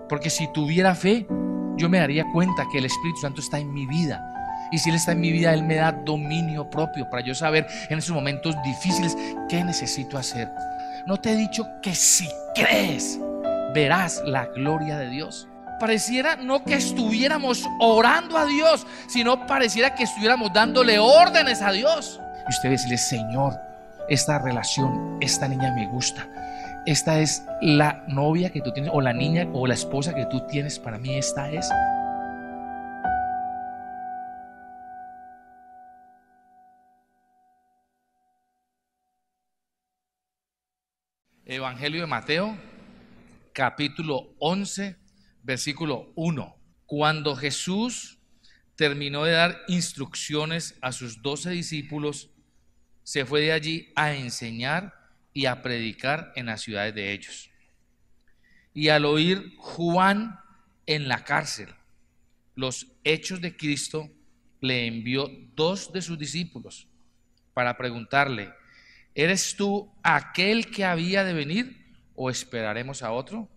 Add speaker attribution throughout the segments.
Speaker 1: Porque si tuviera fe, yo me daría cuenta que el Espíritu Santo está en mi vida. Y si Él está en mi vida, Él me da dominio propio para yo saber en esos momentos difíciles qué necesito hacer. ¿No te he dicho que si crees, verás la gloria de Dios? Pareciera no que estuviéramos orando a Dios, sino pareciera que estuviéramos dándole órdenes a Dios. Y usted decirle: Señor, esta relación, esta niña me gusta. Esta es la novia que tú tienes, o la niña o la esposa que tú tienes para mí. Esta es. Evangelio de Mateo, capítulo 11, versículo 1. Cuando Jesús terminó de dar instrucciones a sus 12 discípulos, se fue de allí a enseñar y a predicar en las ciudades de ellos. Y al oír Juan en la cárcel los hechos de Cristo, le envió 2 de sus discípulos para preguntarle: ¿eres tú aquel que había de venir o esperaremos a otro?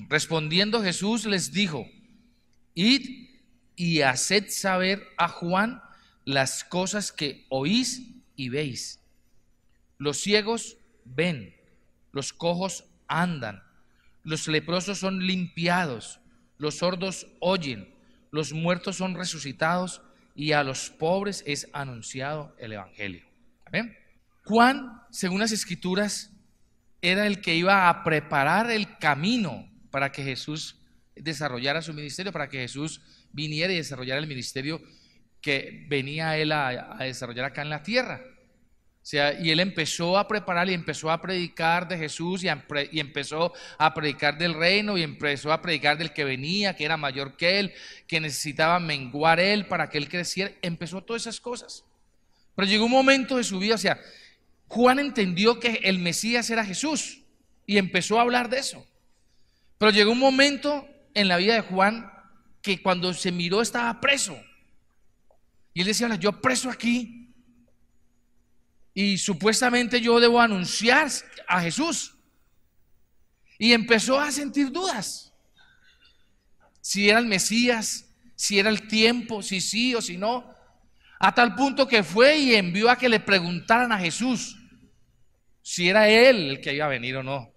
Speaker 1: Respondiendo Jesús les dijo: id y haced saber a Juan las cosas que oís y veis. Los ciegos ven, los cojos andan, los leprosos son limpiados, los sordos oyen, los muertos son resucitados y a los pobres es anunciado el evangelio. ¿Amén? Juan, según las escrituras, era el que iba a preparar el camino para que Jesús desarrollara su ministerio, para que Jesús viniera y desarrollara el ministerio que venía él a desarrollar acá en la tierra. O sea, y él empezó a preparar y empezó a predicar de Jesús y empezó a predicar del reino y empezó a predicar del que venía, que era mayor que él, que necesitaba menguar él para que él creciera. Empezó todas esas cosas. Pero llegó un momento de su vida, o sea, Juan entendió que el Mesías era Jesús y empezó a hablar de eso. Pero llegó un momento en la vida de Juan que cuando se miró estaba preso. Y él decía: yo preso aquí y supuestamente yo debo anunciar a Jesús. Y empezó a sentir dudas. Si era el Mesías, si era el tiempo, si sí o si no. A tal punto que fue y envió a que le preguntaran a Jesús si era él el que iba a venir o no.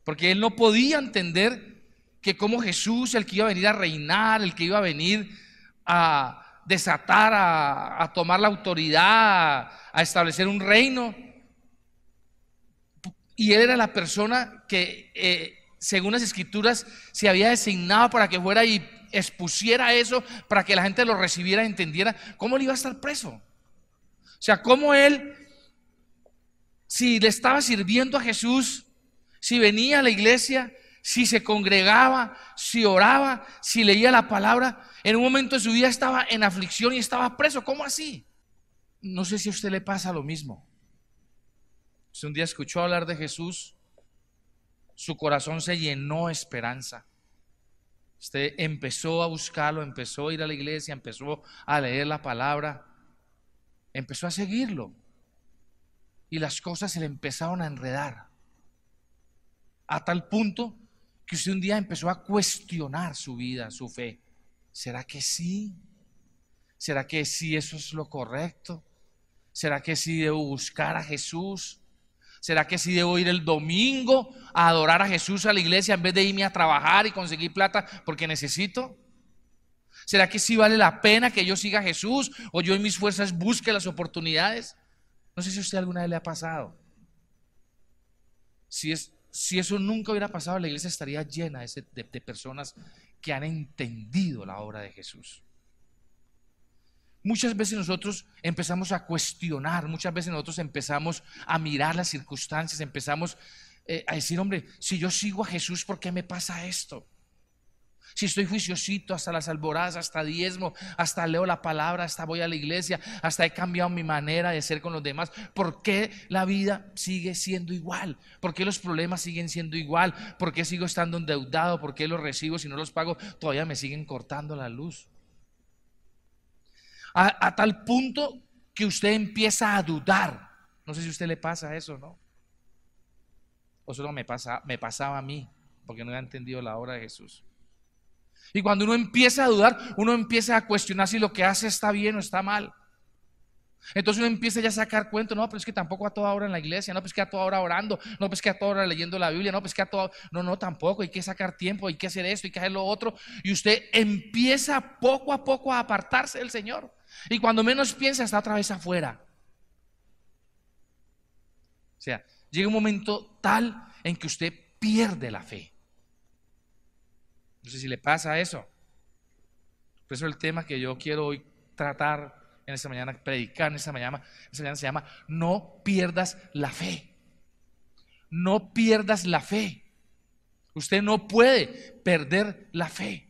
Speaker 1: Porque él no podía entender que como Jesús, el que iba a venir a reinar, el que iba a venir a desatar, a tomar la autoridad, a establecer un reino, y él era la persona que según las escrituras se había designado para que fuera y expusiera eso, para que la gente lo recibiera y entendiera. ¿Cómo él iba a estar preso? O sea, cómo él, si le estaba sirviendo a Jesús, si venía a la iglesia, si se congregaba, si oraba, si leía la palabra, en un momento de su vida estaba en aflicción y estaba preso. ¿Cómo así? No sé si a usted le pasa lo mismo. Si un día escuchó hablar de Jesús, su corazón se llenó de esperanza. Usted empezó a buscarlo, empezó a ir a la iglesia, empezó a leer la palabra, empezó a seguirlo. Y las cosas se le empezaron a enredar. A tal punto que usted un día empezó a cuestionar su vida, su fe. ¿Será que sí? ¿Será que sí eso es lo correcto? ¿Será que sí debo buscar a Jesús? ¿Será que sí debo ir el domingo a adorar a Jesús a la iglesia en vez de irme a trabajar y conseguir plata porque necesito? ¿Será que sí vale la pena que yo siga a Jesús o yo en mis fuerzas busque las oportunidades? No sé si a usted alguna vez le ha pasado. Si eso nunca hubiera pasado, la iglesia estaría llena de personas que han entendido la obra de Jesús. Muchas veces nosotros empezamos a cuestionar, muchas veces nosotros empezamos a mirar las circunstancias, empezamos a decir: hombre, si yo sigo a Jesús, ¿por qué me pasa esto? Si estoy juiciosito hasta las alboradas, hasta diezmo, hasta leo la palabra, hasta voy a la iglesia, hasta he cambiado mi manera de ser con los demás, ¿por qué la vida sigue siendo igual? ¿Por qué los problemas siguen siendo igual? ¿Por qué sigo estando endeudado? ¿Por qué los recibo si no los pago? Todavía me siguen cortando la luz. A tal punto que usted empieza a dudar. No sé si a usted le pasa eso, ¿no? O solo me pasaba a mí, porque no había entendido la obra de Jesús. Y cuando uno empieza a dudar, uno empieza a cuestionar si lo que hace está bien o está mal. Entonces uno empieza ya a sacar cuentos. No, pero es que tampoco a toda hora en la iglesia. No, pues que a toda hora orando. No, pues que a toda hora leyendo la Biblia. No, pues que a toda... No, tampoco. Hay que sacar tiempo, hay que hacer esto, hay que hacer lo otro. Y usted empieza poco a poco a apartarse del Señor. Y cuando menos piensa, está otra vez afuera. O sea, llega un momento tal en que usted pierde la fe. No sé si le pasa eso. Por eso el tema que yo quiero hoy tratar en esta mañana, predicar en esta mañana se llama no pierdas la fe. No pierdas la fe. Usted no puede perder la fe.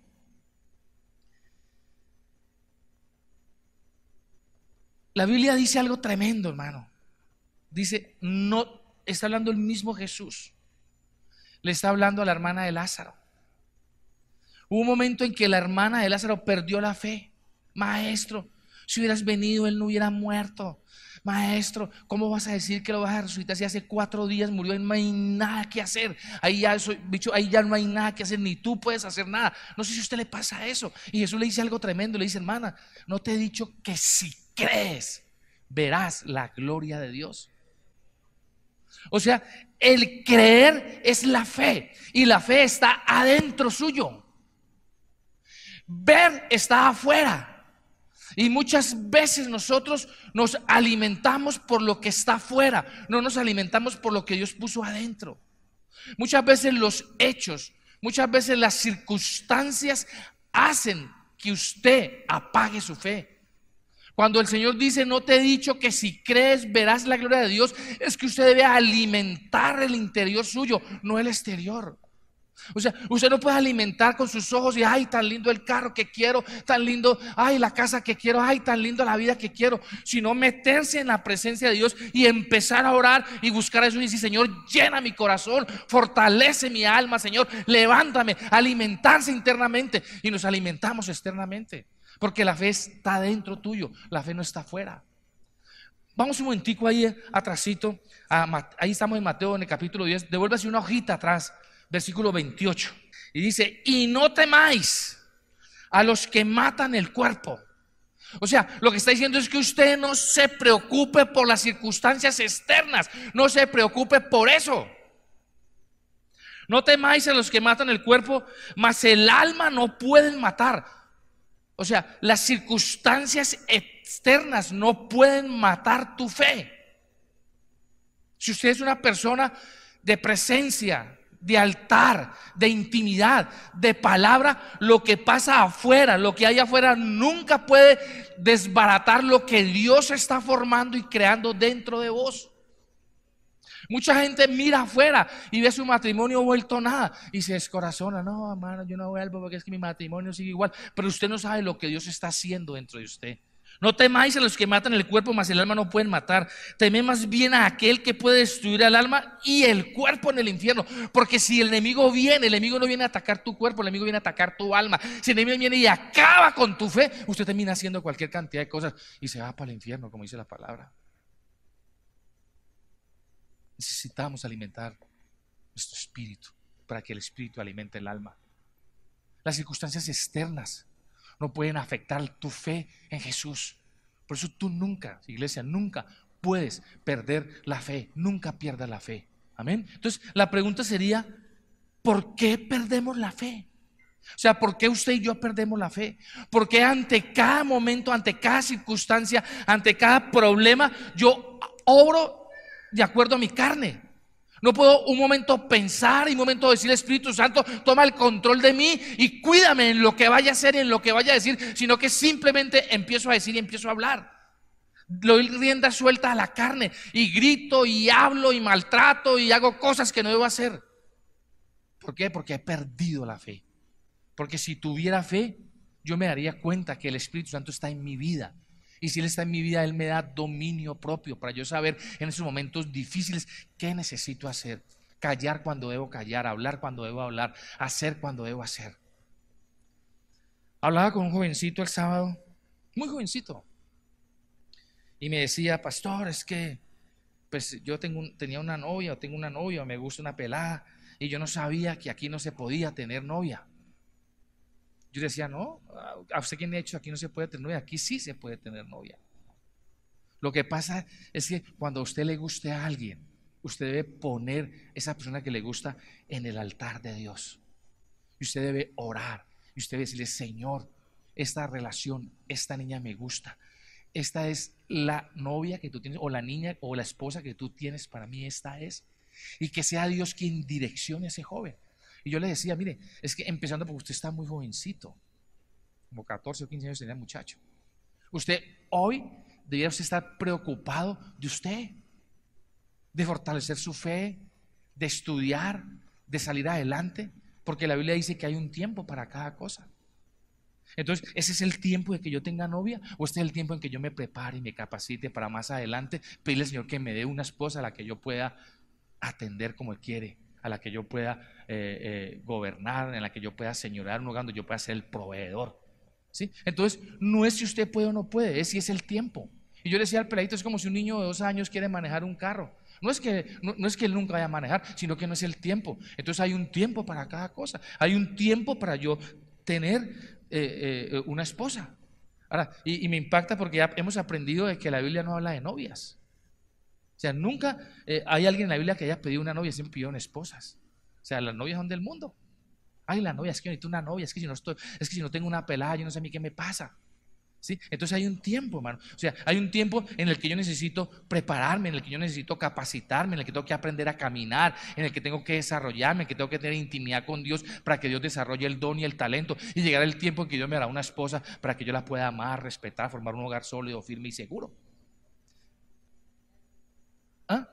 Speaker 1: La Biblia dice algo tremendo, hermano. Dice, no, está hablando el mismo Jesús. Le está hablando a la hermana de Lázaro. Hubo un momento en que la hermana de Lázaro perdió la fe. Maestro, si hubieras venido, él no hubiera muerto. Maestro, ¿cómo vas a decir que lo vas a resucitar si hace 4 días murió y no hay nada que hacer? Ahí ya, ahí ya no hay nada que hacer, ni tú puedes hacer nada. No sé si a usted le pasa eso. Y Jesús le dice algo tremendo, le dice, hermana, ¿no te he dicho que si crees, verás la gloria de Dios? O sea, el creer es la fe, y la fe está adentro suyo. Ver está afuera. Y muchas veces nosotros nos alimentamos por lo que está afuera, no nos alimentamos por lo que Dios puso adentro. Muchas veces los hechos, muchas veces las circunstancias hacen que usted apague su fe. Cuando el Señor dice, no te he dicho que si crees verás la gloria de Dios, es que usted debe alimentar el interior suyo, no el exterior. O sea, usted no puede alimentar con sus ojos y ay, tan lindo el carro que quiero, tan lindo, ay, la casa que quiero, ay, tan lindo la vida que quiero, sino meterse en la presencia de Dios y empezar a orar y buscar a Jesús y decir, Señor, llena mi corazón, fortalece mi alma, Señor, levántame, alimentarse internamente. Y nos alimentamos externamente, porque la fe está dentro tuyo, la fe no está afuera. Vamos un momentico ahí atrásito, ahí estamos en Mateo en el capítulo 10, devuélvase una hojita atrás. Versículo 28. Y dice, y no temáis a los que matan el cuerpo. O sea, lo que está diciendo es que usted no se preocupe por las circunstancias externas. No se preocupe por eso. No temáis a los que matan el cuerpo, mas el alma no pueden matar. O sea, las circunstancias externas no pueden matar tu fe. Si usted es una persona de presencia, de altar, de intimidad, de palabra, lo que pasa afuera, lo que hay afuera nunca puede desbaratar lo que Dios está formando y creando dentro de vos. Mucha gente mira afuera y ve su matrimonio vuelto nada y se descorazona. No, hermano, yo no vuelvo porque es que mi matrimonio sigue igual. Pero usted no sabe lo que Dios está haciendo dentro de usted. No temáis a los que matan el cuerpo, mas el alma no pueden matar. Temed más bien a aquel que puede destruir el alma y el cuerpo en el infierno. Porque si el enemigo viene, el enemigo no viene a atacar tu cuerpo, el enemigo viene a atacar tu alma. Si el enemigo viene y acaba con tu fe, usted termina haciendo cualquier cantidad de cosas y se va para el infierno, como dice la palabra. Necesitamos alimentar nuestro espíritu para que el espíritu alimente el alma. Las circunstancias externas no pueden afectar tu fe en Jesús. Por eso tú nunca, iglesia, nunca puedes perder la fe. Nunca pierdas la fe. Amén. Entonces la pregunta sería, ¿por qué perdemos la fe? O sea, ¿por qué usted y yo perdemos la fe? Porque ante cada momento, ante cada circunstancia, ante cada problema, yo obro de acuerdo a mi carne. No puedo un momento pensar y un momento decir, Espíritu Santo, toma el control de mí y cuídame en lo que vaya a hacer y en lo que vaya a decir, sino que simplemente empiezo a decir y empiezo a hablar. Le doy rienda suelta a la carne y grito y hablo y maltrato y hago cosas que no debo hacer. ¿Por qué? Porque he perdido la fe. Porque si tuviera fe, yo me daría cuenta que el Espíritu Santo está en mi vida. Y si Él está en mi vida, Él me da dominio propio para yo saber en esos momentos difíciles qué necesito hacer. Callar cuando debo callar, hablar cuando debo hablar, hacer cuando debo hacer. Hablaba con un jovencito el sábado, muy jovencito, y me decía, pastor, es que pues yo tenía una novia, o tengo una novia, o me gusta una pelada, y yo no sabía que aquí no se podía tener novia. Yo decía, no, ¿a usted quién le ha dicho aquí no se puede tener novia? Aquí sí se puede tener novia. Lo que pasa es que cuando a usted le guste a alguien, usted debe poner esa persona que le gusta en el altar de Dios. Y usted debe orar. Y usted debe decirle, Señor, esta relación, esta niña me gusta. Esta es la novia que tú tienes, o la niña o la esposa que tú tienes para mí, esta es. Y que sea Dios quien direccione a ese joven. Y yo le decía, mire, es que empezando porque usted está muy jovencito, como 14 o 15 años tenía muchacho. Usted hoy debería usted estar preocupado de usted, de fortalecer su fe, de estudiar, de salir adelante, porque la Biblia dice que hay un tiempo para cada cosa. Entonces, ¿ese es el tiempo de que yo tenga novia? ¿O este es el tiempo en que yo me prepare y me capacite para más adelante pedirle al Señor que me dé una esposa a la que yo pueda atender como Él quiere, a la que yo pueda gobernar, en la que yo pueda señorear un hogar, donde yo pueda ser el proveedor? ¿Sí? Entonces, no es si usted puede o no puede, es si es el tiempo. Y yo le decía al peladito, es como si un niño de 2 años quiere manejar un carro. No es que él nunca vaya a manejar, sino que no es el tiempo. Entonces hay un tiempo para cada cosa. Hay un tiempo para yo tener una esposa. Ahora, y me impacta porque ya hemos aprendido de que la Biblia no habla de novias. O sea, nunca hay alguien en la Biblia que haya pedido una novia, siempre pidieron esposas. O sea, las novias son del mundo. Ay, la novia, es que yo necesito una novia, es que si no tengo una pelada, yo no sé a mí qué me pasa. ¿Sí? Entonces hay un tiempo, hermano. O sea, hay un tiempo en el que yo necesito prepararme, en el que yo necesito capacitarme, en el que tengo que aprender a caminar, en el que tengo que desarrollarme, en el que tengo que tener intimidad con Dios para que Dios desarrolle el don y el talento. Y llegará el tiempo en que Dios me hará una esposa para que yo la pueda amar, respetar, formar un hogar sólido, firme y seguro. ¿Ah?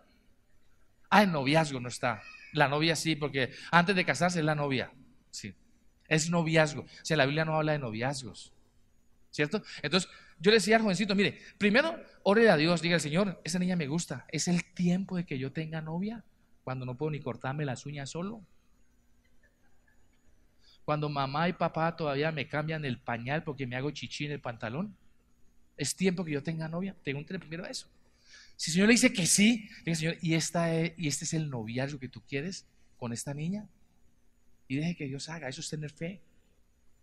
Speaker 1: El noviazgo no está. La novia sí, porque antes de casarse es la novia. Sí. Es noviazgo. O sea, la Biblia no habla de noviazgos, ¿cierto? Entonces, yo le decía al jovencito, mire, primero, ore a Dios, diga al Señor, esa niña me gusta, ¿es el tiempo de que yo tenga novia? Cuando no puedo ni cortarme las uñas solo. Cuando mamá y papá todavía me cambian el pañal porque me hago chichi en el pantalón. ¿Es tiempo que yo tenga novia? Pregúntele primero eso. Si el Señor le dice que sí, diga, Señor, ¿y este es el noviazgo que tú quieres con esta niña? Y deje que Dios haga, eso es tener fe.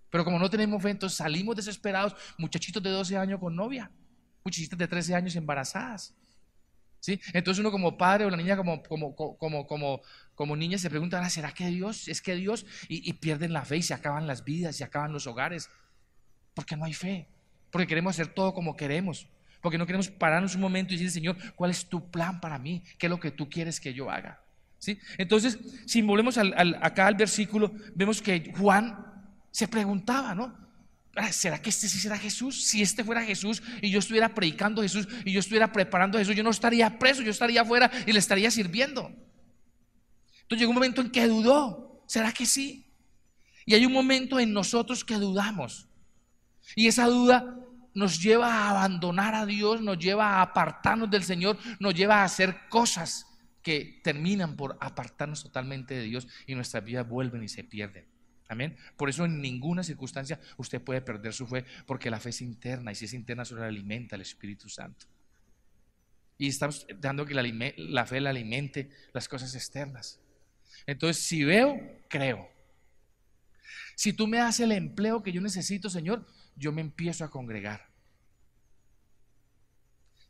Speaker 1: Pero como no tenemos fe, entonces salimos desesperados, muchachitos de 12 años con novia, muchachitas de 13 años embarazadas. ¿Sí? Entonces uno como padre o la niña como niña se pregunta, ¿será que Dios? ¿Es que Dios? Y pierden la fe y se acaban las vidas, se acaban los hogares, porque no hay fe, porque queremos hacer todo como queremos, porque no queremos pararnos un momento y decir, Señor, ¿cuál es tu plan para mí? ¿Qué es lo que tú quieres que yo haga? ¿Sí? Entonces, si volvemos acá al versículo, vemos que Juan se preguntaba, ¿no? ¿Será que este sí será Jesús? Si este fuera Jesús y yo estuviera predicando a Jesús y yo estuviera preparando a Jesús, yo no estaría preso, yo estaría afuera y le estaría sirviendo. Entonces llegó un momento en que dudó, ¿será que sí? Y hay un momento en nosotros que dudamos. Y esa duda nos lleva a abandonar a Dios, nos lleva a apartarnos del Señor, nos lleva a hacer cosas que terminan por apartarnos totalmente de Dios y nuestras vidas vuelven y se pierden. Amén. Por eso en ninguna circunstancia usted puede perder su fe, porque la fe es interna y si es interna solo la alimenta el Espíritu Santo. Y estamos dando que la fe la alimente las cosas externas. Entonces, si veo, creo. Si tú me das el empleo que yo necesito, Señor, yo me empiezo a congregar.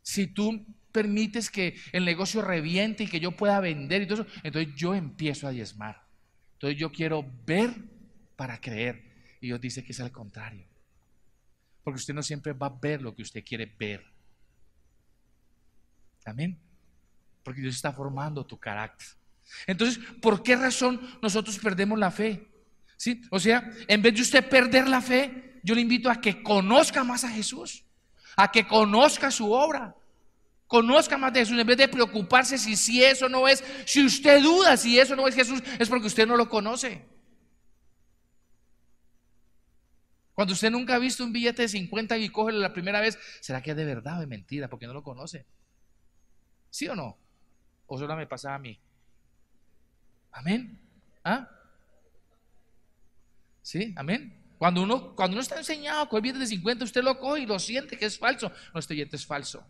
Speaker 1: Si tú permites que el negocio reviente y que yo pueda vender y todo eso, entonces yo empiezo a diezmar. Entonces yo quiero ver para creer. Y Dios dice que es al contrario. Porque usted no siempre va a ver lo que usted quiere ver. Amén. Porque Dios está formando tu carácter. Entonces, ¿por qué razón nosotros perdemos la fe? ¿Sí? O sea, en vez de usted perder la fe, yo le invito a que conozca más a Jesús, a que conozca su obra, conozca más de Jesús, en vez de preocuparse si eso no es. Si usted duda si eso no es Jesús, es porque usted no lo conoce. Cuando usted nunca ha visto un billete de 50 y coge la primera vez, ¿será que es de verdad o de mentira? Porque no lo conoce. ¿Sí o no? ¿O solo me pasa a mí? Amén. ¿Ah? ¿Sí? Amén. Cuando uno está enseñado con el billete de 50, usted lo coge y lo siente que es falso. No, este billete es falso.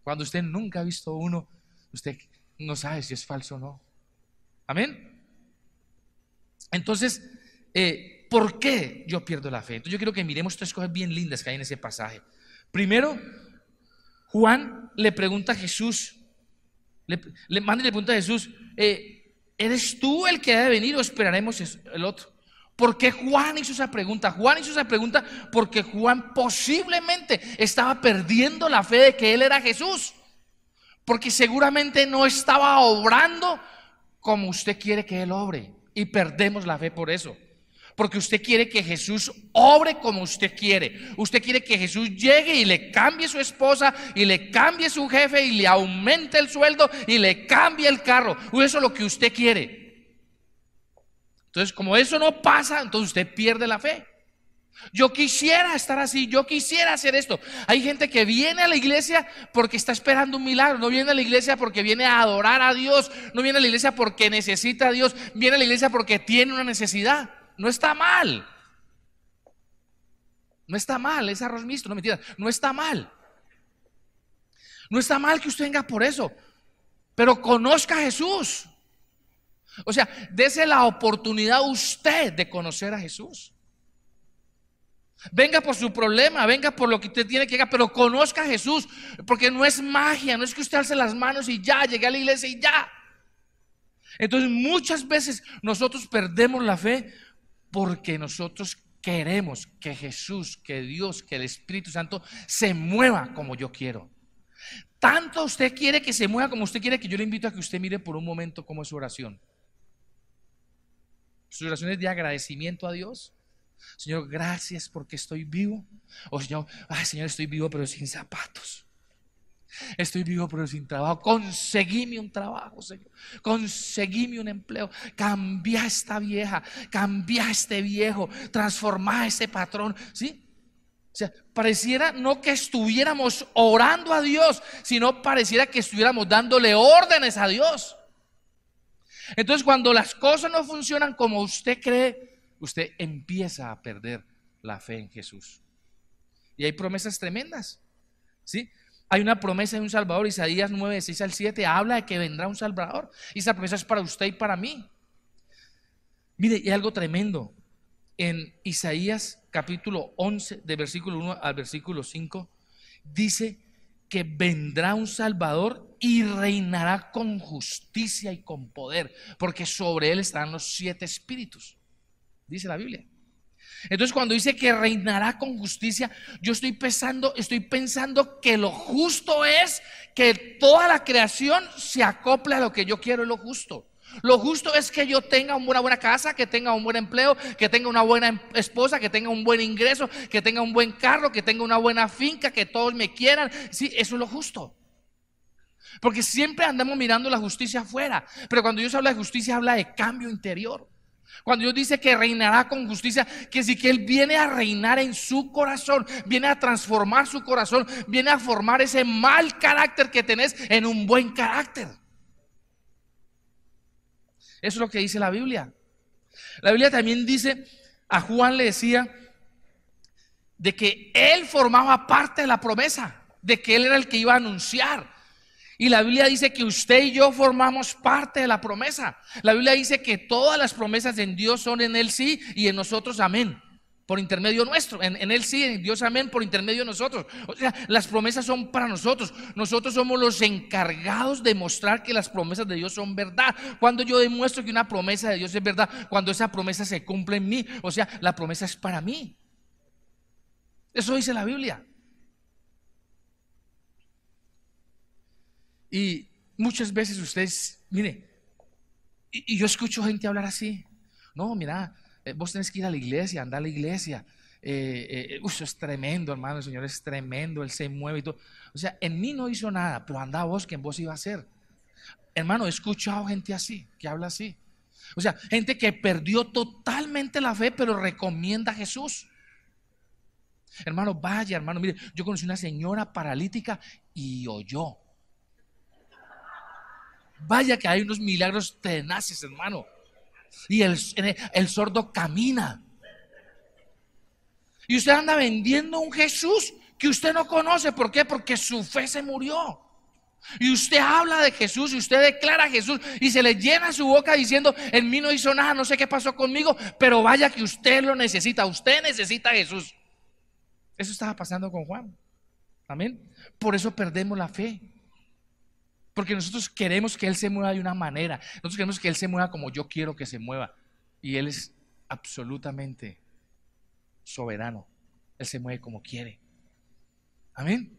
Speaker 1: Cuando usted nunca ha visto uno, usted no sabe si es falso o no. Amén. Entonces, ¿Por qué yo pierdo la fe? Entonces yo quiero que miremos tres cosas bien lindas que hay en ese pasaje. Primero, Juan le pregunta a Jesús, le pregunta a Jesús, ¿eres tú el que debe venir o esperaremos el otro? ¿Por qué Juan hizo esa pregunta? Juan hizo esa pregunta porque Juan posiblemente estaba perdiendo la fe de que él era Jesús, porque seguramente no estaba obrando como usted quiere que él obre, y perdemos la fe por eso. Porque usted quiere que Jesús obre como usted quiere. Usted quiere que Jesús llegue y le cambie su esposa, y le cambie su jefe, y le aumente el sueldo, y le cambie el carro. Eso es lo que usted quiere. Entonces, como eso no pasa, entonces usted pierde la fe. Yo quisiera estar así, yo quisiera hacer esto. Hay gente que viene a la iglesia porque está esperando un milagro. No viene a la iglesia porque viene a adorar a Dios. No viene a la iglesia porque necesita a Dios. Viene a la iglesia porque tiene una necesidad. No está mal. No está mal, es arroz mixto, no mentira. No está mal. No está mal que usted venga por eso. Pero conozca a Jesús. O sea, dese la oportunidad usted de conocer a Jesús. Venga por su problema, venga por lo que usted tiene que hacer, pero conozca a Jesús. Porque no es magia, no es que usted alce las manos y ya, llegué a la iglesia y ya. Entonces muchas veces nosotros perdemos la fe porque nosotros queremos que Jesús, que Dios, que el Espíritu Santo se mueva como yo quiero. Tanto usted quiere que se mueva como usted quiere, que yo le invito a que usted mire por un momento cómo es su oración. Su oración es de agradecimiento a Dios. Señor, gracias porque estoy vivo. O Señor, ay Señor, estoy vivo pero sin zapatos. Estoy vivo pero sin trabajo. Conseguíme un trabajo, Señor. Conseguíme un empleo. Cambia a esta vieja, cambia a este viejo, transforma a ese patrón. ¿Sí? O sea, pareciera no que estuviéramos orando a Dios, sino pareciera que estuviéramos dándole órdenes a Dios. Entonces, cuando las cosas no funcionan como usted cree, usted empieza a perder la fe en Jesús. Y hay promesas tremendas, ¿sí? Hay una promesa de un Salvador. Isaías 9, 6 al 7 habla de que vendrá un Salvador, y esa promesa es para usted y para mí. Mire, hay algo tremendo. En Isaías capítulo 11, de versículo 1 al versículo 5, dice que vendrá un Salvador y reinará con justicia y con poder, porque sobre él estarán los 7 espíritus, dice la Biblia. Entonces, cuando dice que reinará con justicia, yo estoy pensando que lo justo es que toda la creación se acople a lo que yo quiero, es lo justo. Lo justo es que yo tenga una buena casa, que tenga un buen empleo, que tenga una buena esposa, que tenga un buen ingreso, que tenga un buen carro, que tenga una buena finca, que todos me quieran. Sí, eso es lo justo. Porque siempre andamos mirando la justicia afuera, pero cuando Dios habla de justicia, habla de cambio interior. Cuando Dios dice que reinará con justicia, que sí, que Él viene a reinar en su corazón, viene a transformar su corazón, viene a formar ese mal carácter que tenés en un buen carácter. Eso es lo que dice la Biblia. La Biblia también dice, a Juan le decía de que él formaba parte de la promesa, de que él era el que iba a anunciar. Y la Biblia dice que usted y yo formamos parte de la promesa. La Biblia dice que todas las promesas en Dios son en Él sí y en nosotros amén, por intermedio nuestro. En Él sí, en Dios amén, por intermedio de nosotros. O sea, las promesas son para nosotros. Nosotros somos los encargados de mostrar que las promesas de Dios son verdad. Cuando yo demuestro que una promesa de Dios es verdad, cuando esa promesa se cumple en mí, o sea, la promesa es para mí. Eso dice la Biblia. Y muchas veces ustedes, mire, y yo escucho gente hablar así. No, mira, vos tenés que ir a la iglesia, andar a la iglesia. Eso es tremendo, hermano, el Señor es tremendo, Él se mueve y todo. O sea, en mí no hizo nada, pero anda vos, que en vos iba a hacer. Hermano, he escuchado gente así, que habla así. O sea, gente que perdió totalmente la fe, pero recomienda a Jesús. Hermano, vaya, hermano, mire, yo conocí una señora paralítica y oyó. Vaya que hay unos milagros tenaces, hermano. Y el sordo camina. Y usted anda vendiendo un Jesús que usted no conoce. ¿Por qué? Porque su fe se murió. Y usted habla de Jesús y usted declara a Jesús y se le llena su boca diciendo: en mí no hizo nada, no sé qué pasó conmigo, pero vaya que usted lo necesita, usted necesita a Jesús. Eso estaba pasando con Juan. Amén. Por eso perdemos la fe, porque nosotros queremos que Él se mueva de una manera, nosotros queremos que Él se mueva como yo quiero que se mueva, y Él es absolutamente soberano. Él se mueve como quiere. Amén.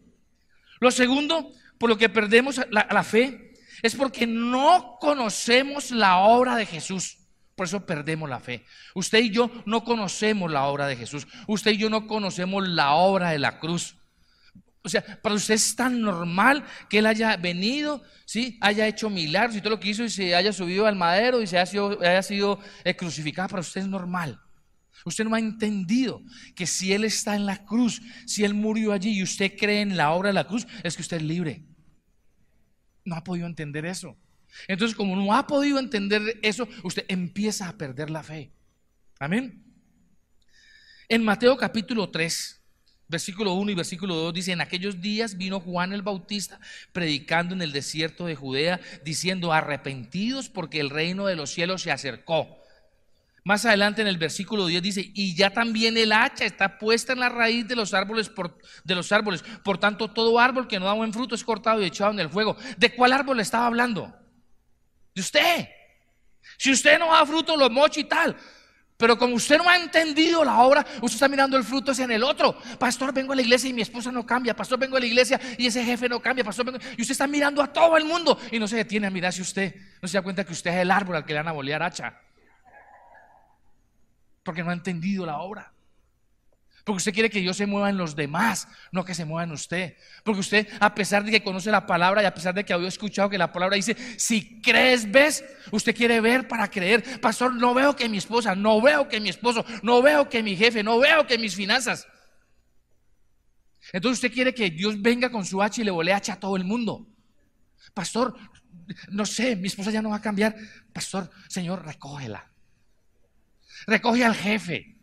Speaker 1: Lo segundo por lo que perdemos la fe es porque no conocemos la obra de Jesús. Por eso perdemos la fe. Usted y yo no conocemos la obra de Jesús. Usted y yo no conocemos la obra de la cruz. O sea, para usted es tan normal que Él haya venido, ¿sí? Haya hecho milagros y todo lo que hizo, y se haya subido al madero y haya sido crucificado. Para usted es normal. Usted no ha entendido que si Él está en la cruz, si Él murió allí y usted cree en la obra de la cruz, es que usted es libre. No ha podido entender eso. Entonces, como no ha podido entender eso, usted empieza a perder la fe. Amén. En Mateo capítulo 3, versículo 1 y versículo 2 dice: en aquellos días vino Juan el Bautista predicando en el desierto de Judea, diciendo: arrepentidos, porque el reino de los cielos se acercó. Más adelante en el versículo 10 dice: y ya también el hacha está puesta en la raíz de los árboles, por tanto todo árbol que no da buen fruto es cortado y echado en el fuego. ¿De cuál árbol estaba hablando? De usted. Si usted no da fruto, lo mocha y tal. Pero como usted no ha entendido la obra, usted está mirando el fruto es en el otro. Pastor, vengo a la iglesia y mi esposa no cambia. Pastor, vengo a la iglesia y ese jefe no cambia. Pastor, vengo... Y usted está mirando a todo el mundo y no se detiene a mirar si usted no se da cuenta que usted es el árbol al que le van a bolear hacha, porque no ha entendido la obra. Porque usted quiere que Dios se mueva en los demás, no que se mueva en usted. Porque usted, a pesar de que conoce la palabra y a pesar de que había escuchado que la palabra dice: si crees, ves. Usted quiere ver para creer. Pastor, no veo que mi esposa, no veo que mi esposo, no veo que mi jefe, no veo que mis finanzas. Entonces usted quiere que Dios venga con su hacha y le volee hacha a todo el mundo. Pastor, no sé, mi esposa ya no va a cambiar. Pastor, Señor, recógela. Recoge al jefe,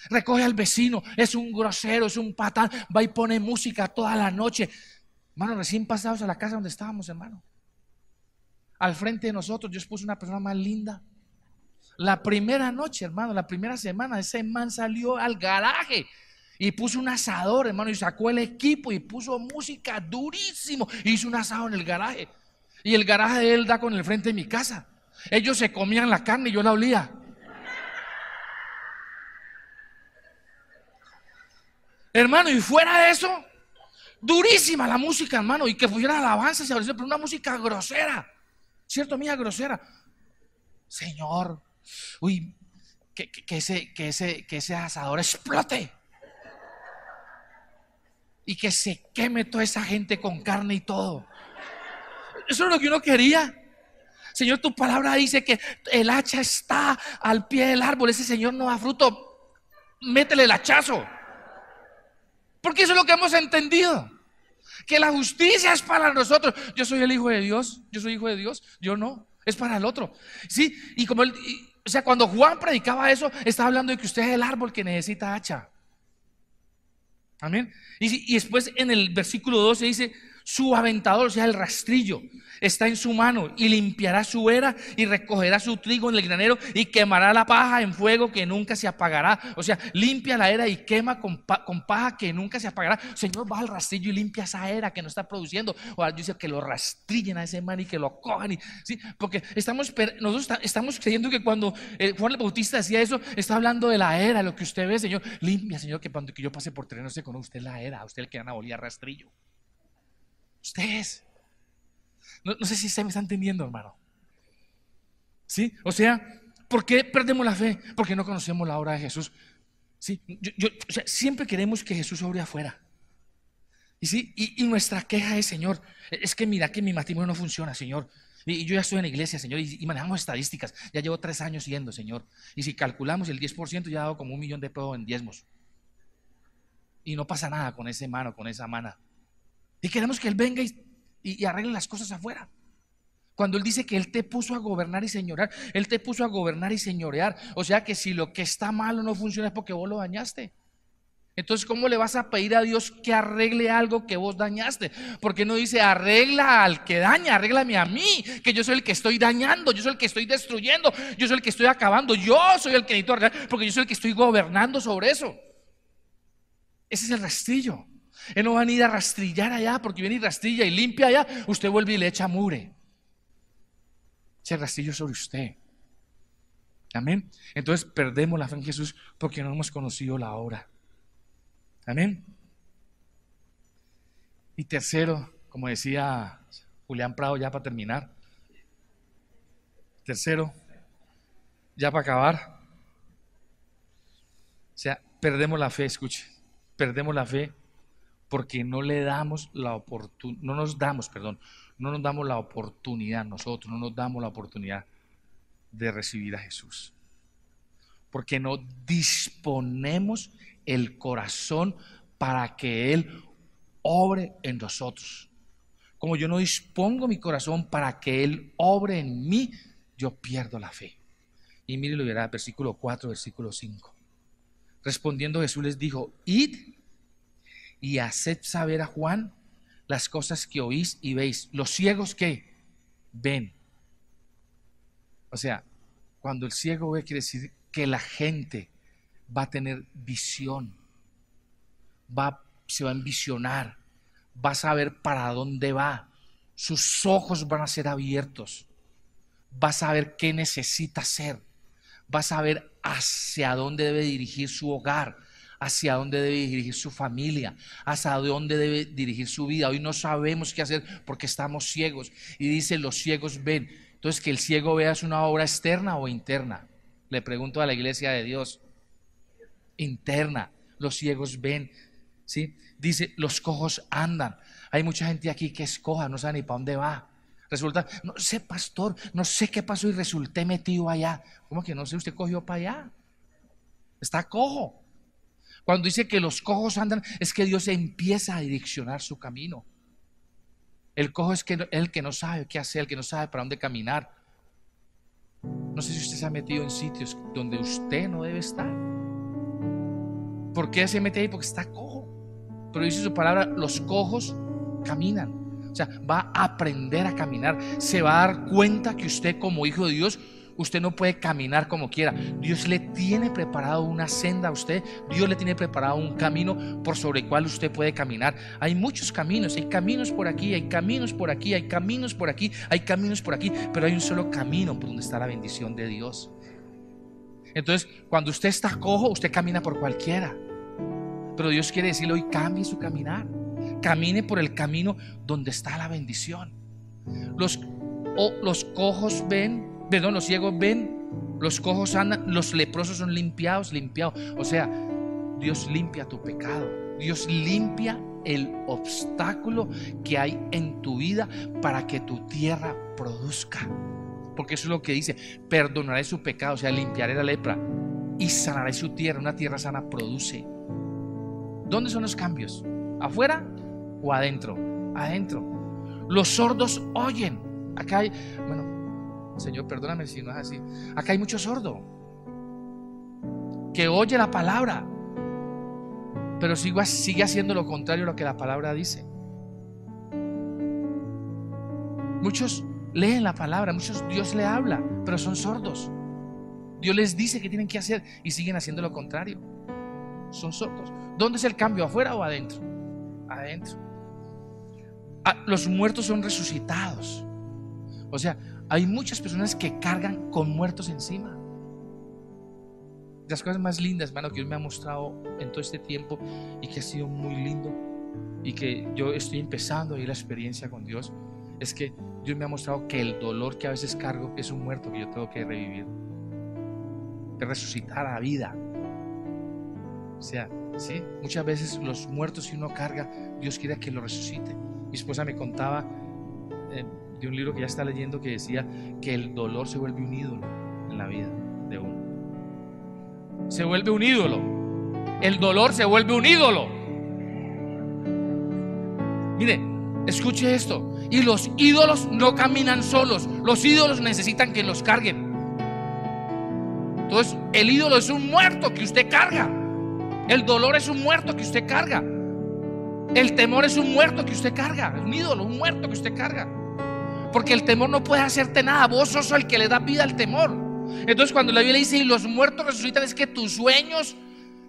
Speaker 1: recoge al vecino, es un grosero, es un patán, va y pone música toda la noche. Hermano, recién pasados a la casa donde estábamos, hermano, al frente de nosotros Dios puso una persona más linda. La primera noche, hermano, la primera semana, ese man salió al garaje y puso un asador, hermano, y sacó el equipo y puso música durísimo, hizo un asado en el garaje. Y el garaje de él da con el frente de mi casa. Ellos se comían la carne y yo la olía. Hermano, y fuera de eso, durísima la música, hermano. Y que fuera alabanza, pero una música grosera. ¿Cierto, mía? Grosera. Señor, uy, que ese asador explote. Y que se queme toda esa gente con carne y todo. Eso es lo que uno quería. Señor, tu palabra dice que el hacha está al pie del árbol. Ese señor no da fruto, métele el hachazo. Porque eso es lo que hemos entendido, que la justicia es para nosotros. Yo soy el hijo de Dios, yo soy hijo de Dios, yo no, es para el otro. Sí, y como él, o sea, cuando Juan predicaba eso, estaba hablando de que usted es el árbol que necesita hacha. Amén. Y después en el versículo 12 dice: su aventador, o sea, el rastrillo, está en su mano y limpiará su era y recogerá su trigo en el granero y quemará la paja en fuego que nunca se apagará. O sea, limpia la era y quema con paja que nunca se apagará. Señor, va al rastrillo y limpia esa era que no está produciendo. O yo dice que lo rastrillen a ese man y que lo cojan. ¿Sí? Porque nosotros estamos creyendo que cuando Juan el Bautista decía eso, está hablando de la era, lo que usted ve. Señor, limpia, Señor, que cuando yo pase por terreno se conoce usted la era, a usted el que van a bolear rastrillo. Ustedes, no sé si se me está entendiendo, hermano. ¿Sí? O sea, ¿por qué perdemos la fe? Porque no conocemos la obra de Jesús. ¿Sí? O sea, siempre queremos que Jesús obre afuera. ¿Y sí? Y nuestra queja es: Señor, es que mira que mi matrimonio no funciona, Señor. Y yo ya estoy en la iglesia, Señor, y manejamos estadísticas. Ya llevo 3 años yendo, Señor. Y si calculamos el 10%, ya ha dado como 1 millón de pesos en diezmos. Y no pasa nada con ese mano, con esa mana. Y queremos que Él venga y arregle las cosas afuera. Cuando Él dice que Él te puso a gobernar y señorear, Él te puso a gobernar y señorear. O sea que si lo que está malo no funciona es porque vos lo dañaste. Entonces, ¿cómo le vas a pedir a Dios que arregle algo que vos dañaste? Porque no dice arregla al que daña, arréglame a mí, que yo soy el que estoy dañando, yo soy el que estoy destruyendo, yo soy el que estoy acabando, yo soy el que necesito arreglar, porque yo soy el que estoy gobernando sobre eso. Ese es el rastrillo. Él no va a ir a rastrillar allá, porque viene y rastrilla y limpia allá, usted vuelve y le echa mugre. Ese rastrillo sobre usted. Amén. Entonces perdemos la fe en Jesús porque no hemos conocido la obra. Amén. Y tercero, como decía Julián Prado, ya para terminar. Tercero, ya para acabar. O sea, perdemos la fe, escuche. Perdemos la fe porque no le damos la oportunidad, no nos damos la oportunidad nosotros, no nos damos la oportunidad de recibir a Jesús. Porque no disponemos el corazón para que Él obre en nosotros. Como yo no dispongo mi corazón para que Él obre en mí, yo pierdo la fe. Y mire lo verá, versículo 4, versículo 5. Respondiendo Jesús les dijo: id y haced saber a Juan las cosas que oís y veis. Los ciegos, ¿qué? Ven. O sea, cuando el ciego ve, quiere decir que la gente va a tener visión, se va a envisionar, va a saber para dónde va, sus ojos van a ser abiertos, va a saber qué necesita hacer, va a saber hacia dónde debe dirigir su hogar, hacia dónde debe dirigir su familia, hacia dónde debe dirigir su vida. Hoy no sabemos qué hacer porque estamos ciegos, y dice: los ciegos ven. Entonces, que el ciego vea, ¿es una obra externa o interna? Le pregunto a la iglesia de Dios. Interna. Los ciegos ven, ¿sí? Dice: los cojos andan. Hay mucha gente aquí que es coja, no sabe ni para dónde va. Resulta: no sé, pastor, no sé qué pasó y resulté metido allá. ¿Cómo que no sé? Usted cogió para allá. Está cojo. Cuando dice que los cojos andan, es que Dios empieza a direccionar su camino. El cojo es el que no sabe qué hacer, el que no sabe para dónde caminar. No sé si usted se ha metido en sitios donde usted no debe estar. ¿Por qué se mete ahí? Porque está cojo. Pero dice su palabra: los cojos caminan. O sea, va a aprender a caminar. Se va a dar cuenta que usted, como hijo de Dios, usted no puede caminar como quiera. Dios le tiene preparado una senda a usted. Dios le tiene preparado un camino por sobre el cual usted puede caminar. Hay muchos caminos. Hay caminos por aquí, hay caminos por aquí, hay caminos por aquí, hay caminos por aquí. Pero hay un solo camino por donde está la bendición de Dios. Entonces, cuando usted está cojo, usted camina por cualquiera. Pero Dios quiere decirle hoy: cambie su caminar. Camine por el camino donde está la bendición. Los cojos ven, perdón, los ciegos ven, los cojos andan, los leprosos son limpiados. O sea, Dios limpia tu pecado. Dios limpia el obstáculo que hay en tu vida para que tu tierra produzca. Porque eso es lo que dice: perdonaré su pecado, o sea, limpiaré la lepra y sanaré su tierra. Una tierra sana produce. ¿Dónde son los cambios? ¿Afuera o adentro? Adentro. Los sordos oyen. Acá hay, bueno, Señor, perdóname si no es así. Acá hay mucho sordo que oye la palabra, pero sigue haciendo lo contrario a lo que la palabra dice. Muchos leen la palabra, muchos Dios le habla, pero son sordos. Dios les dice que tienen que hacer y siguen haciendo lo contrario. Son sordos. ¿Dónde es el cambio? ¿Afuera o adentro? Adentro. Los muertos son resucitados. O sea, hay muchas personas que cargan con muertos encima. Las cosas más lindas, hermano, que Dios me ha mostrado en todo este tiempo y que ha sido muy lindo y que yo estoy empezando ahí la experiencia con Dios, es que Dios me ha mostrado que el dolor que a veces cargo es un muerto que yo tengo que revivir, de resucitar a vida. O sea, ¿sí? Muchas veces los muertos que uno carga, Dios quiere que lo resucite. Mi esposa me contaba de un libro que ya está leyendo que decía que el dolor se vuelve un ídolo en la vida de uno. Se vuelve un ídolo. El dolor se vuelve un ídolo. Mire, escuche esto. Y los ídolos no caminan solos. Los ídolos necesitan que los carguen. Entonces, el ídolo es un muerto que usted carga. El dolor es un muerto que usted carga. El temor es un muerto que usted carga. Es un ídolo, un muerto que usted carga. Porque el temor no puede hacerte nada. Vos sos el que le da vida al temor. Entonces cuando la Biblia dice y los muertos resucitan, es que tus sueños,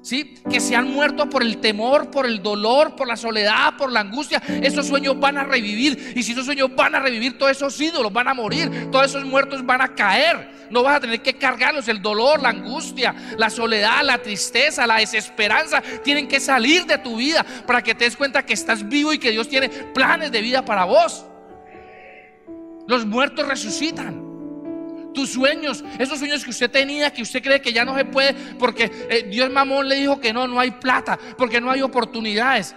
Speaker 1: ¿sí?, que se han muerto por el temor, por el dolor, por la soledad, por la angustia, esos sueños van a revivir. Y si esos sueños van a revivir, todos esos ídolos van a morir, todos esos muertos van a caer. No vas a tener que cargarlos. El dolor, la angustia, la soledad, la tristeza, la desesperanza tienen que salir de tu vida para que te des cuenta que estás vivo y que Dios tiene planes de vida para vos. Los muertos resucitan. Tus sueños, esos sueños que usted tenía, que usted cree que ya no se puede porque Dios Mamón le dijo que no hay plata, porque no hay oportunidades.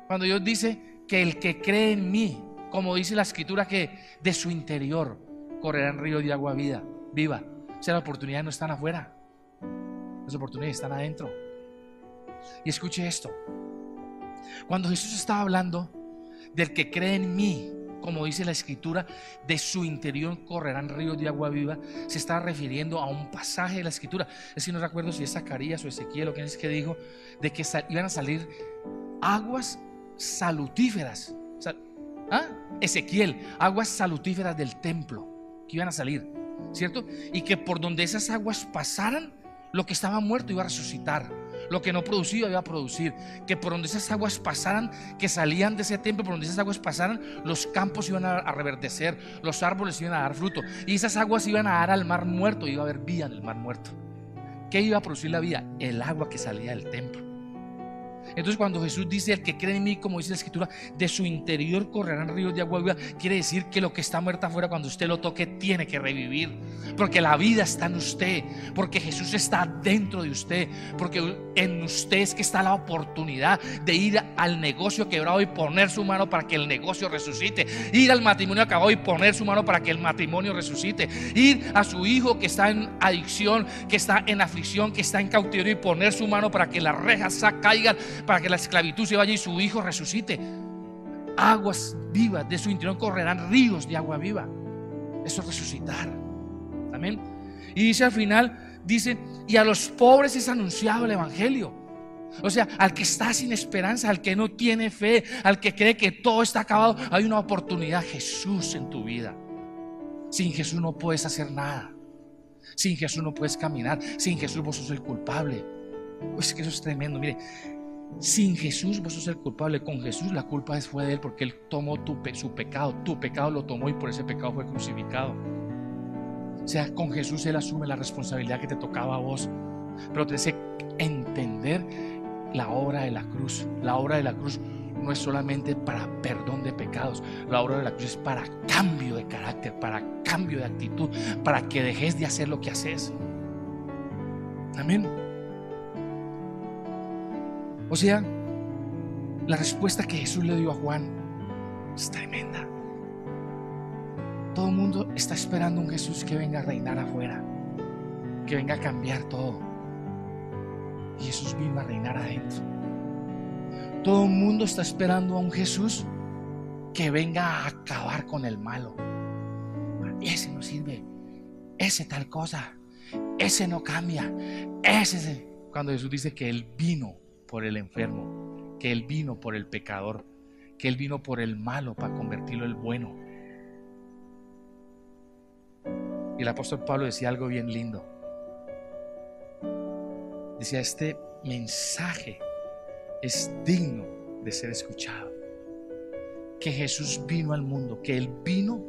Speaker 1: Cuando Dios dice que el que cree en mí, como dice la escritura, que de su interior correrán ríos de agua viva. O sea, las oportunidades no están afuera, las oportunidades están adentro. Y escuche esto: cuando Jesús estaba hablando del que cree en mí, como dice la escritura, de su interior correrán ríos de agua viva, se está refiriendo a un pasaje de la escritura. Es que no recuerdo si es Zacarías o Ezequiel o quién es que dijo de que iban a salir aguas salutíferas. Ezequiel, aguas salutíferas del templo que iban a salir, ¿cierto? Y que por donde esas aguas pasaran, lo que estaba muerto iba a resucitar, lo que no producía iba a producir. Que por donde esas aguas pasaran, que salían de ese templo, por donde esas aguas pasaran, los campos iban a reverdecer, los árboles iban a dar fruto, y esas aguas iban a dar al mar muerto. Iba a haber vida en el mar muerto. ¿Qué iba a producir la vida? El agua que salía del templo. Entonces cuando Jesús dice el que cree en mí, como dice la escritura, de su interior correrán ríos de agua viva, quiere decir que lo que está muerto afuera, cuando usted lo toque, tiene que revivir. Porque la vida está en usted, porque Jesús está dentro de usted, porque en usted es que está la oportunidad de ir al negocio quebrado y poner su mano para que el negocio resucite, ir al matrimonio acabado y poner su mano para que el matrimonio resucite, ir a su hijo que está en adicción, que está en aflicción, que está en cautiverio, y poner su mano para que las rejas caigan, para que la esclavitud se vaya y su hijo resucite. Aguas vivas, de su interior correrán ríos de agua viva. Eso es resucitar. Amén. Y dice al final, dice, y a los pobres es anunciado el evangelio. O sea, al que está sin esperanza, al que no tiene fe, al que cree que todo está acabado, hay una oportunidad. Jesús en tu vida. Sin Jesús no puedes hacer nada. Sin Jesús no puedes caminar. Sin Jesús vos sos el culpable. Pues que eso es tremendo. Mire, sin Jesús vos sos el culpable. Con Jesús la culpa fue de Él, porque Él tomó su pecado. Tu pecado lo tomó y por ese pecado fue crucificado. O sea, con Jesús Él asume la responsabilidad que te tocaba a vos. Pero tienes que entender la obra de la cruz. La obra de la cruz no es solamente para perdón de pecados. La obra de la cruz es para cambio de carácter, para cambio de actitud, para que dejes de hacer lo que haces. Amén. O sea, la respuesta que Jesús le dio a Juan es tremenda. Todo el mundo está esperando un Jesús que venga a reinar afuera, que venga a cambiar todo. Y Jesús vino a reinar adentro. Todo el mundo está esperando a un Jesús que venga a acabar con el malo. Ese no sirve, ese tal cosa, ese no cambia, ese. Cuando Jesús dice que Él vino por el enfermo, que Él vino por el pecador, que Él vino por el malo para convertirlo en el bueno. Y el apóstol Pablo decía algo bien lindo. Decía, este mensaje es digno de ser escuchado. Que Jesús vino al mundo, que Él vino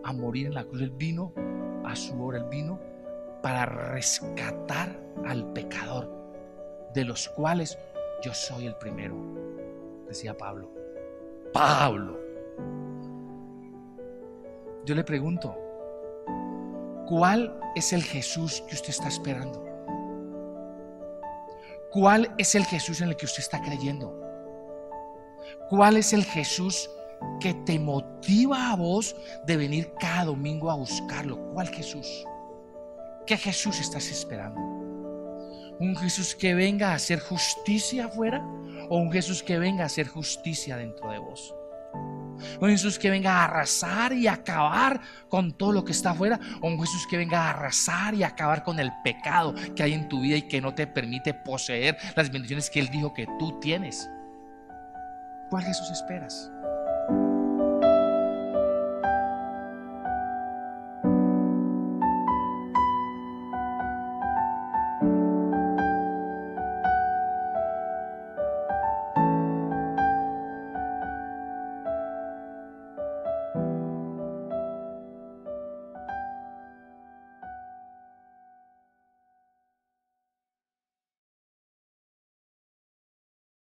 Speaker 1: a morir en la cruz, Él vino a su obra, Él vino para rescatar al pecador, de los cuales yo soy el primero, decía Pablo. Yo le pregunto, ¿cuál es el Jesús que usted está esperando? ¿Cuál es el Jesús en el que usted está creyendo? ¿Cuál es el Jesús que te motiva a vos de venir cada domingo a buscarlo? ¿Cuál Jesús? ¿Qué Jesús estás esperando? ¿Un Jesús que venga a hacer justicia afuera o un Jesús que venga a hacer justicia dentro de vos? Un Jesús que venga a arrasar y acabar con todo lo que está afuera, o un Jesús que venga a arrasar y acabar con el pecado que hay en tu vida y que no te permite poseer las bendiciones que Él dijo que tú tienes. ¿Cuál Jesús esperas?